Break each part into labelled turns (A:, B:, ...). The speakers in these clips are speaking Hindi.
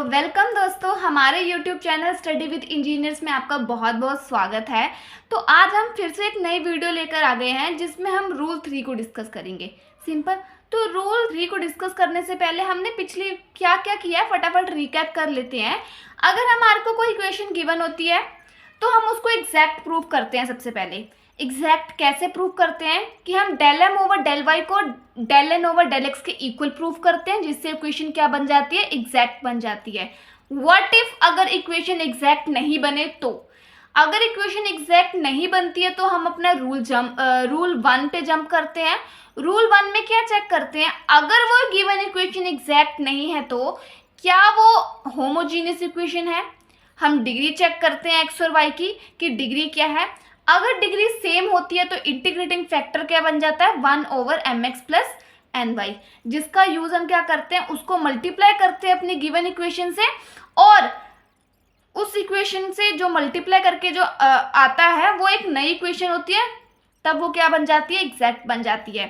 A: वेलकम दोस्तों, हमारे YouTube channel study with engineers में आपका बहुत बहुत स्वागत है। तो आज हम फिर से एक नई वीडियो लेकर आ गए हैं जिसमें हम रूल 3 को डिस्कस करेंगे। सिंपल। तो रूल 3 को डिस्कस करने से पहले हमने पिछली क्या क्या किया है फटाफट रिकैप कर लेते हैं। अगर हमारे को कोई इक्वेशन गिवन होती है तो हम उसको एग्जैक्ट प्रूव करते हैं। सबसे पहले एग्जैक्ट कैसे प्रूव करते हैं कि हम del M over del Y को del N over del X के इक्वल प्रूव करते हैं, जिससे इक्वेशन क्या बन जाती है, एग्जैक्ट बन जाती है। व्हाट इफ अगर इक्वेशन एग्जैक्ट नहीं बने तो, अगर इक्वेशन एग्जैक्ट नहीं बनती है तो हम अपना रूल 1 पे जंप करते हैं। रूल 1 में क्या चेक करते हैं, अगर वो गिवन इक्वेशन एग्जैक्ट नहीं है तो क्या वो होमोजीनियस इक्वेशन है। हम डिग्री चेक करते हैं एक्स और वाई की कि डिग्री क्या है। अगर डिग्री सेम होती है तो इंटीग्रेटिंग फैक्टर क्या बन जाता है, 1 over M X plus N Y, जिसका यूज हम क्या करते हैं, उसको मल्टीप्लाई करते हैं अपनी गिवन इक्वेशन से, और उस इक्वेशन से जो मल्टीप्लाई करके जो आता है वो एक नई इक्वेशन होती है, तब वो क्या बन जाती है, एग्जैक्ट बन जाती है।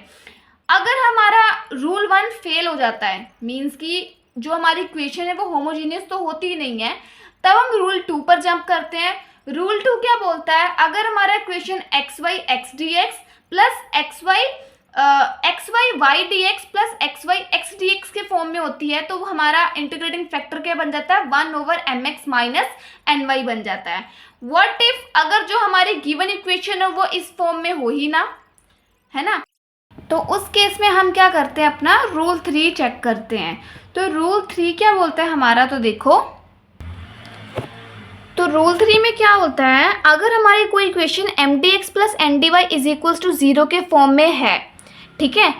A: अगर हमारा रूल 1 फेल हो जाता है, मीन्स कि जो हमारी इक्वेशन है वो होमोजीनियस तो होती ही नहीं है, तब हम रूल 2 पर जंप करते हैं। रूल 2 क्या बोलता है, अगर हमारा equation X Y X D X plus X Y Y D X plus X Y X D X के फॉर्म में होती है तो हमारा इंटीग्रेटिंग फैक्टर क्या बन जाता है, 1 over M X minus N Y बन जाता है। व्हाट इफ अगर जो हमारी गिवन इक्वेशन है वो इस फॉर्म में हो ही ना, है ना, तो उस केस में हम क्या करते हैं, अपना रूल 3 चेक करते हैं। तो रूल 3 क्या बोलता है हमारा, तो देखो, तो रूल 3 में क्या होता है, अगर हमारी कोई equation M D X plus N D Y is equals to 0 के फॉर्म में है, ठीक है,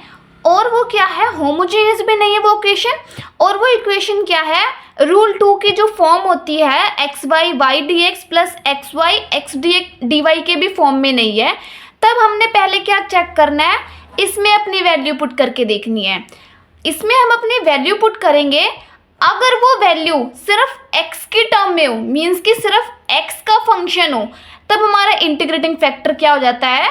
A: और वो क्या है, होमोजेनियस भी नहीं है वो इक्वेशन, और वो इक्वेशन क्या है, रूल 2 की जो फॉर्म होती है X Y Y D X plus X Y X D Y के भी फॉर्म में नहीं है, तब हमने पहले क्या चेक करना है, इसमें अपनी वैल्यू पुट करके देखनी है। इसमें हम अपनी वैल्यू पुट करेंगे, अगर वो वैल्यू सिर्फ x की टर्म में हो, मीन्स कि सिर्फ x का फंक्शन हो, तब हमारा इंटीग्रेटिंग फैक्टर क्या हो जाता है,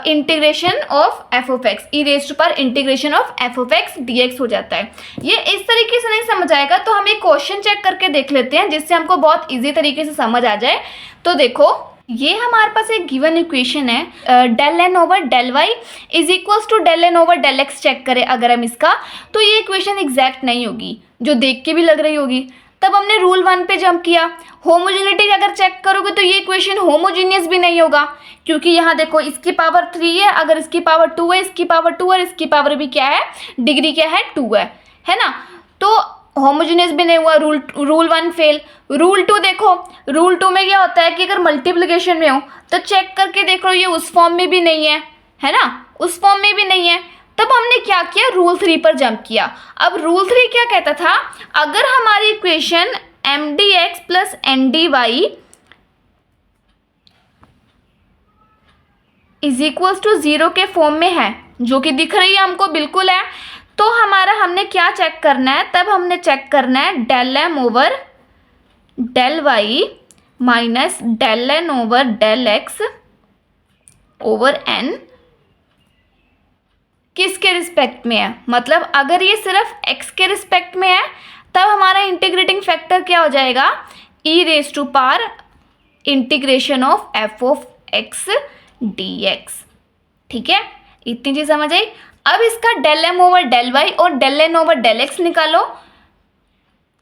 A: integration of F of X, E raise to power integration of F of X D X हो जाता है। ये इस तरीके से नहीं समझ आएगा तो हम एक क्वेश्चन चेक करके देख लेते हैं जिससे हमको बहुत ईजी तरीके से समझ आ जाए। तो देखो, ये हमारे पास एक गिवन इक्वेशन है, del N over del Y is equals to del N over del X check करें अगर हम इसका, तो ये इक्वेशन एग्जैक्ट नहीं होगी, जो देख के भी लग रही होगी। तब हमने रूल 1 पे जंप किया। होमोजेनिटी अगर चेक करोगे तो ये इक्वेशन होमोजीनियस भी नहीं होगा, क्योंकि यहाँ देखो इसकी पावर 3 है, अगर इसकी पावर 2 है, इसकी पावर 2 और इसकी पावर भी क्या है, डिग्री क्या है, 2 है ना, तो होमोजेनियस भी नहीं हुआ, रूल 1 फेल। रूल 2 देखो, रूल 2 में क्या होता है कि अगर मल्टीप्लिकेशन में हो तो चेक करके देखो ये उस फॉर्म में भी नहीं है ना, उस फॉर्म में भी नहीं है, तब हमने क्या किया, रूल 3 पर जंप किया। अब रूल 3 क्या कहता था, अगर हमारी equation M D X plus N D Y is equals to 0 के फॉर्म में है, जो कि दिख रही है हमको, बिल्कुल है, तो हमने क्या चेक करना है, तब हमने चेक करना है del M over del Y minus del N over del X over N किसके रिस्पेक्ट में है, मतलब अगर ये सिर्फ x के रिस्पेक्ट में है तब हमारा इंटीग्रेटिंग फैक्टर क्या हो जाएगा, E raise to power integration of F of X D X. ठीक है, इतनी चीज समझ आई। अब इसका del M over del Y और del N over del X निकालो,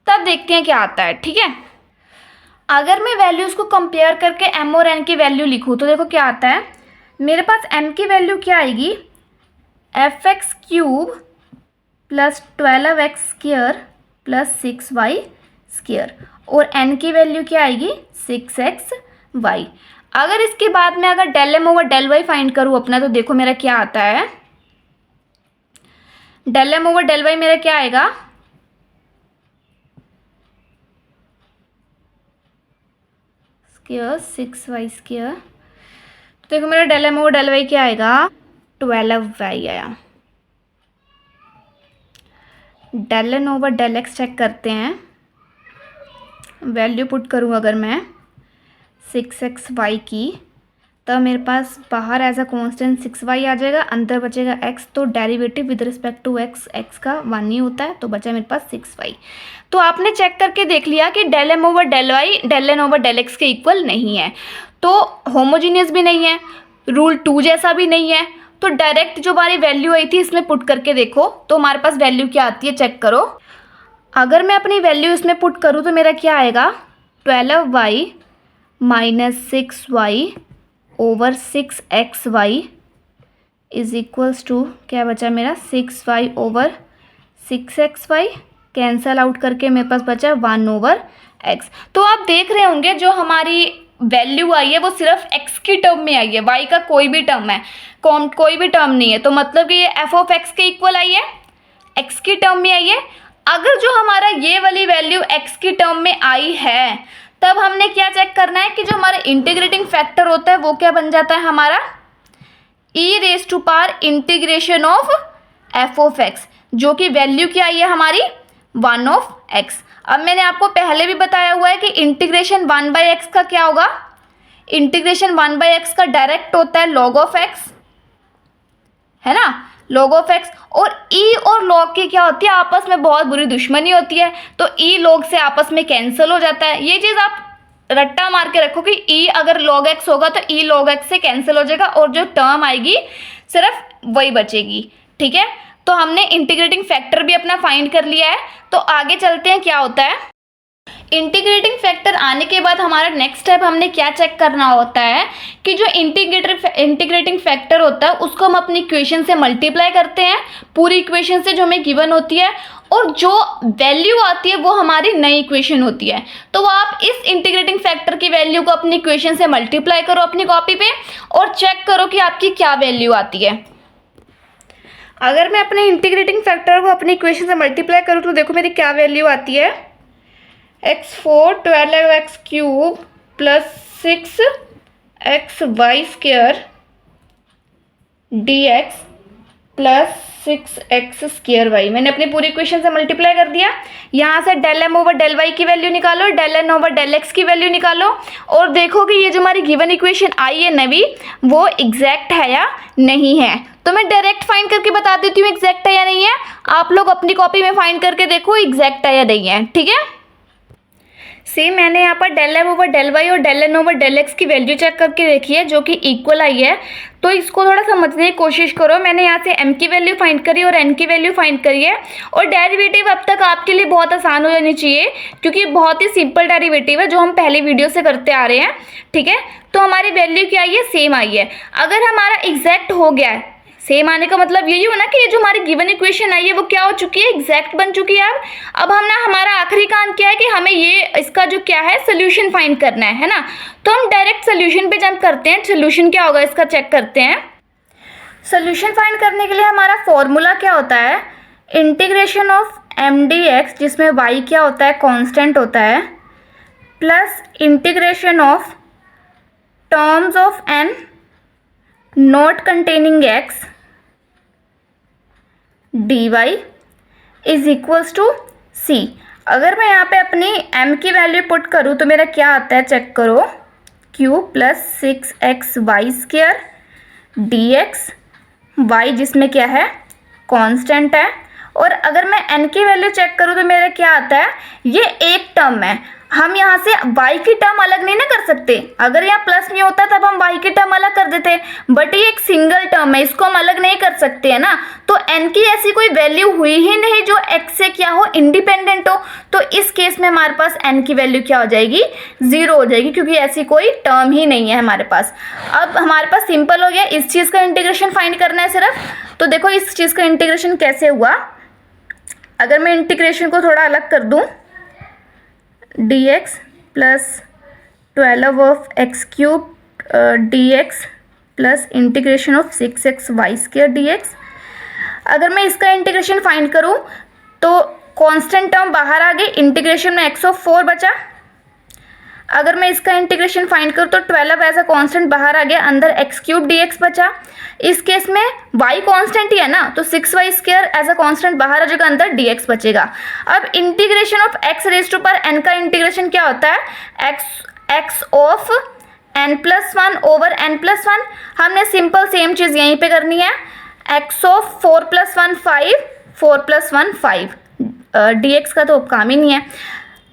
A: तब देखते हैं क्या आता है। ठीक है, अगर मैं वैल्यूज को कंपेयर करके m और n की वैल्यू लिखूँ तो देखो क्या आता है, मेरे पास m की वैल्यू क्या आएगी, F X cube plus 12x square plus 6y square, और n की वैल्यू क्या आएगी, 6xy। अगर इसके बाद में अगर del M over del Y find करूँ अपना, तो देखो मेरा क्या आता है, del M over del Y मेरा क्या आएगा, स्क्वायर 6y स्क्वायर, तो देखो मेरा del M over del Y क्या आएगा, 12y आया। Del N over del X check करते हैं, वैल्यू पुट करूँ अगर मैं 6xy की, तब मेरे पास बाहर एज अ कांस्टेंट 6y आ जाएगा, अंदर बचेगा x। तो derivative with respect to x का 1 ही होता है, तो बचा मेरे पास 6y। तो आपने चेक करके देख लिया कि del m over del y del n over del x के इक्वल नहीं है, तो होमोजीनियस भी नहीं है, रूल 2 जैसा भी नहीं है। तो डायरेक्ट जो हमारी वैल्यू आई थी इसमें पुट करके देखो तो हमारे पास वैल्यू क्या आती है, चेक करो। अगर मैं अपनी वैल्यू इसमें पुट करूँ तो मेरा क्या आएगा, 12y minus 6y over 6xy is equals to, क्या बचा मेरा, 6y over 6xy, cancel out करके मेरे पास बचा 1 ओवर x। तो आप देख रहे होंगे जो हमारी वैल्यू आई है वो सिर्फ x की टर्म में आई है, y का कोई भी टर्म है, कोई भी टर्म नहीं है। तो मतलब कि ये f ऑफ x के इक्वल आई है, x की टर्म में आई है। अगर जो हमारा ये वाली वैल्यू x की टर्म में आई है तब हमने क्या चेक करना है कि जो हमारा इंटीग्रेटिंग फैक्टर होता है वो क्या बन जाता है हमारा, e raise to power integration of f of x, जो कि वैल्यू क्या आई है हमारी 1 ऑफ x। अब मैंने आपको पहले भी बताया हुआ है कि इंटीग्रेशन 1/x का क्या होगा, इंटीग्रेशन 1/x का डायरेक्ट होता है log ऑफ x, है ना, log ऑफ x। और e और log की क्या होती है, आपस में बहुत बुरी दुश्मनी होती है, तो e log से आपस में कैंसिल हो जाता है। ये चीज़ आप रट्टा मार के रखो कि e अगर log x होगा तो e log x से कैंसिल हो जाएगा और जो टर्म आएगी सिर्फ वही बचेगी, ठीक है। तो हमने इंटीग्रेटिंग फैक्टर भी अपना फाइंड कर लिया है, तो आगे चलते हैं क्या होता है। इंटीग्रेटिंग फैक्टर आने के बाद हमारा नेक्स्ट स्टेप हमने क्या चेक करना होता है कि जो इंटीग्रेटिंग फैक्टर होता है उसको हम अपनी इक्वेशन से मल्टीप्लाई करते हैं, पूरी इक्वेशन से जो हमें गिवन होती है, और जो वैल्यू आती है वो हमारी नई इक्वेशन होती है। तो आप इस इंटीग्रेटिंग फैक्टर की वैल्यू को अपनी इक्वेशन से मल्टीप्लाई करो अपनी कॉपी पे और चेक करो कि आपकी क्या वैल्यू आती है। अगर मैं अपने इंटीग्रेटिंग फैक्टर को अपनी इक्वेशन से मल्टीप्लाई करूँ तो देखो मेरी क्या वैल्यू आती है, x4 12x cube plus 6xy square dx plus 6x square y। मैंने अपनी पूरी इक्वेशन से मल्टीप्लाई कर दिया। यहाँ से del m over del y की वैल्यू निकालो, del n over del x की वैल्यू निकालो और देखो कि ये जो हमारी गिवन इक्वेशन आई है नवी वो एग्जैक्ट है या नहीं है। तो मैं डायरेक्ट फाइंड करके बता देती हूँ एग्जैक्ट है या नहीं है, आप लोग अपनी कॉपी में फाइंड करके देखो एग्जैक्ट है या नहीं है, ठीक है। सेम मैंने यहाँ पर del m over del y और del n over del x की वैल्यू चेक करके देखी है जो कि इक्वल आई है। तो इसको थोड़ा समझने की कोशिश करो। मैंने यहाँ से m की वैल्यू फाइंड करी और n की वैल्यू फाइंड करी है, और डेरिवेटिव अब तक आपके लिए बहुत आसान हो जानी चाहिए क्योंकि बहुत ही सिंपल डेरिवेटिव है जो हम पहले वीडियो से करते आ रहे हैं, ठीक है। तो हमारी वैल्यू क्या आई है, सेम आई है। अगर हमारा एग्जैक्ट हो गया है, सेम आने का मतलब यही हो ना कि ये जो हमारी गिवन इक्वेशन आई है वो क्या हो चुकी है, एग्जैक्ट बन चुकी है। अब हम ना, हमारा आखिरी काम क्या है कि हमें ये इसका जो क्या है सोल्यूशन फाइंड करना है ना। तो हम डायरेक्ट सोल्यूशन पे जंप करते हैं। सोल्यूशन क्या होगा इसका चेक करते हैं। सोल्यूशन फाइंड करने के लिए हमारा फॉर्मूला क्या होता है, इंटीग्रेशन ऑफ mdx जिसमें y क्या होता है, कांस्टेंट होता है, plus integration of terms of n not containing x dy is equals to c। अगर मैं यहाँ पे अपनी m की वैल्यू पुट करूँ तो मेरा क्या आता है, चेक करो, q plus 6xy square dx, y जिसमें क्या है, कांस्टेंट है। और अगर मैं n की वैल्यू चेक करूँ तो मेरा क्या आता है, ये एक टर्म है। हम यहाँ से y की टर्म अलग नहीं ना कर सकते, अगर यहाँ प्लस में होता तब हम y की टर्म अलग कर देते, बट ये एक सिंगल टर्म है, इसको हम अलग नहीं कर सकते है ना। तो n की ऐसी कोई वैल्यू हुई ही नहीं जो x से क्या हो, इंडिपेंडेंट हो। तो इस केस में हमारे पास n की वैल्यू क्या हो जाएगी, 0 हो जाएगी, क्योंकि ऐसी कोई टर्म ही नहीं है हमारे पास। अब हमारे पास सिंपल हो गया, इस चीज़ का इंटीग्रेशन फाइंड करना है सिर्फ। तो देखो इस चीज़ का इंटीग्रेशन कैसे हुआ। अगर मैं इंटीग्रेशन को थोड़ा अलग कर दूँ, dx plus 12 of x cube dx plus integration of 6xy square dx। अगर मैं इसका इंटीग्रेशन फाइंड करूँ तो कांस्टेंट टर्म बाहर आ गई, इंटीग्रेशन में x ऑफ 4 बचा। अगर मैं इसका इंटीग्रेशन फाइंड करूँ तो 12 एज अ कांस्टेंट बाहर आ गया, अंदर x क्यूब dx बचा। इस केस में y कांस्टेंट ही है ना, तो 6y square as a constant बाहर आ जाएगा, अंदर dx बचेगा। अब integration of x raise to power n का इंटीग्रेशन क्या होता है, x of n+1 over n+1, हमने सिंपल सेम चीज़ यहीं पे करनी है। x ऑफ 4 + 1 5, 4 + 1 5, dx का तो काम ही नहीं है।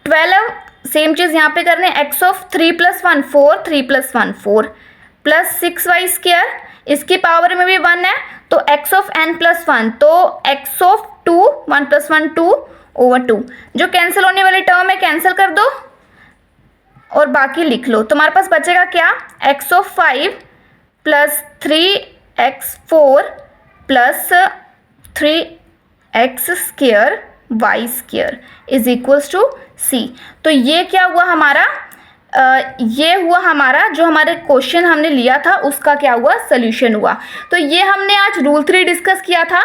A: 12 सेम चीज़ यहाँ पे करने, x ऑफ 3 + 1 4, 3 + 1 4, प्लस 6y², इसकी पावर में भी 1 है तो x ऑफ n+1, तो x ऑफ 2, 1 + 1 2 ओवर 2, जो कैंसिल होने वाली टर्म है कैंसिल कर दो और बाकी लिख लो। तुम्हारे पास बचेगा क्या, x of 5 + 3x4 + 3x² y² is equals to c। तो ये क्या हुआ हमारा, ये हुआ हमारा जो हमारे क्वेश्चन हमने लिया था उसका क्या हुआ, सोल्यूशन हुआ। तो ये हमने आज रूल 3 डिस्कस किया था।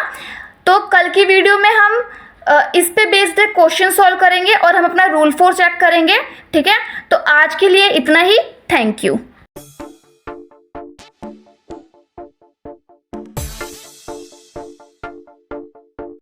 A: तो कल की वीडियो में हम इस पे बेस्ड क्वेश्चन सॉल्व करेंगे और हम अपना रूल 4 चेक करेंगे, ठीक है। तो आज के लिए इतना ही, थैंक यू।